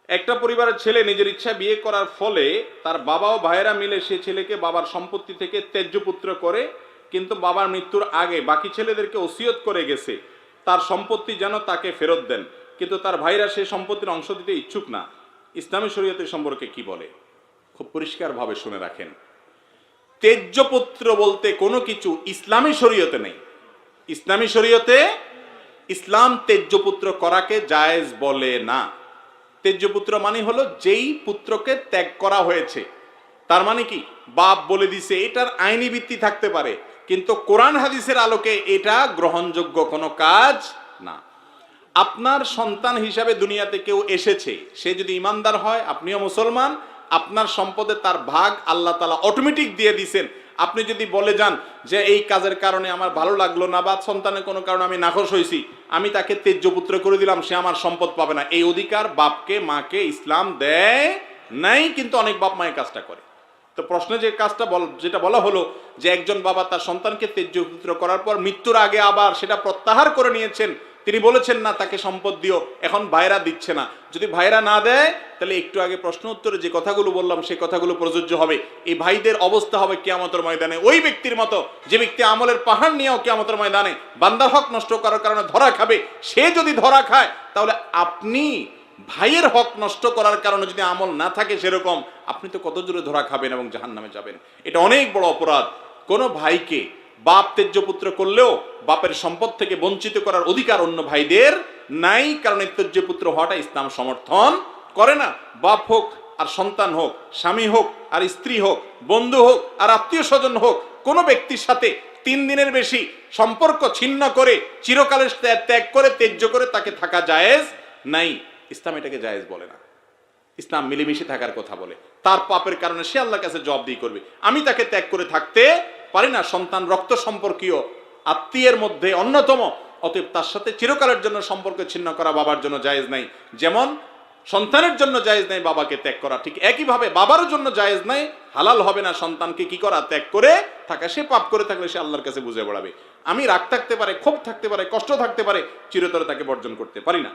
একটা পরিবারের ছেলে নিজের ইচ্ছা বিয়ে করার ফলে তার বাবা ও ভাইয়েরা মিলে সে ছেলেকে বাবার সম্পত্তি থেকে ত্যায্য পুত্র করে, কিন্তু বাবার মৃত্যুর আগে বাকি ছেলেদেরকে ওসিয়ত করে গেছে তার সম্পত্তি যেন তাকে ফেরত দেন, কিন্তু তার ভাইরা সেই সম্পত্তির অংশ দিতে ইচ্ছুক না। ইসলামী শরীয়তের সম্পর্কে কি বলে? খুব পরিষ্কারভাবে শুনে রাখেন। ত্যায্য পুত্র বলতে কোনো কিছু ইসলামী শরীয়তে নেই। ইসলামী শরীয়তে ইসলাম ত্যায্য পুত্র করাকে জায়েজ বলে না। ত্যায্য পুত্র মানে হলো যেই পুত্রকে ত্যাগ করা হয়েছে। তার মানে কি, বাপ বলে দিছে, এটার আইনি ভিত্তি থাকতে পারে, কিন্তু কোরআন হাদিসের আলোকে এটা গ্রহণযোগ্য কোনো কাজ না। আপনার সন্তান হিসাবে দুনিয়াতে কেউ এসেছে, সে যদি ইমানদার হয়, আপনিও মুসলমান, আপনার সম্পদে তার ভাগ আল্লাহ তাআলা অটোমেটিক দিয়ে দিছেন। আপনি যদি বলে যান যে এই কাজের কারণে আমার ভালো লাগলো না, বা সন্তানের কোনো কারণে আমি নাখোশ হয়েছি, আমি তাকে ত্যায্য পুত্র করে দিলাম, সে আমার সম্পদ পাবে না, এই অধিকার বাপকে মাকে ইসলাম দেয় নাই। কিন্তু অনেক বাপ মায়ের কাজটা করে। তো প্রশ্নে যে কাজটা যেটা বলা হলো যে একজন বাবা তার সন্তানকে ত্যায্য পুত্র করার পর মৃত্যুর আগে আবার সেটা প্রত্যাহার করে নিয়েছেন, তিনি বলেছেন না তাকে সম্পদ দিও, এখন ভাইরা দিচ্ছে না। যদি ভাইরা না দেয়, তাহলে একটু আগে প্রশ্ন উত্তরে যে কথাগুলো বললাম সেই কথাগুলো প্রযোজ্য হবে। এই ভাইদের অবস্থা হবে কিয়ামতের ময়দানে ওই ব্যক্তির মতো যে ব্যক্তি আমলের পাহাড় নিয়েও কিয়ামতের ময়দানে বান্দার হক নষ্ট করার কারণে ধরা খাবে। সে যদি ধরা খায়, তাহলে আপনি ভাইয়ের হক নষ্ট করার কারণে যদি আমল না থাকে সেরকম, আপনি তো কত জোরে ধরা খাবেন এবং জাহান্নামে যাবেন। এটা অনেক বড় অপরাধ। কোনো ভাইকে বাপ ত্যায্য পুত্র করলেও বাপের সম্পদ থেকে বঞ্চিত করার অধিকার অন্য ভাইদের নাই, কারণ ত্যায্য পুত্র হওয়াটা ইসলাম সমর্থন করে না। বাপ হোক আর সন্তান হোক, স্বামী হোক আর স্ত্রী হোক, বন্ধু হোক আর আত্মীয় স্বজন হোক, কোনো ব্যক্তির সাথে 3 দিনের বেশি সম্পর্ক ছিন্ন করে চিরকালের ত্যাগ করে ত্যায্য করে তাকে থাকা জায়েজ নাই। ইসলাম এটাকে জায়েজ বলে না। ইসলাম মিলেমিশে থাকার কথা বলে। তার পাপের কারণে সে আল্লাহর কাছে জবাবদিহি করবে। আমি তাকে ত্যাগ করে থাকতে পারি না। সন্তান রক্ত সম্পর্কীয় আত্মীয়ের মধ্যে অন্যতম, অতএব তার সাথে চিরকালের জন্য সম্পর্ক ছিন্ন করা বাবার জন্য জায়েজ নাই। যেমন সন্তানের জন্য জায়েজ নাই বাবাকে ত্যাগ করা, ঠিক একইভাবে বাবার জন্য জায়েজ নাই, হালাল হবে না সন্তানকে কি করা, ত্যাগ করে থাকা। সে পাপ করে থাকলে সে আল্লাহর কাছে বুঝে বেড়াবে। আমি রাগ থাকতে পারে, ক্ষোভ থাকতে পারে, কষ্ট থাকতে পারে, চিরতরে তাকে বর্জন করতে পারি না।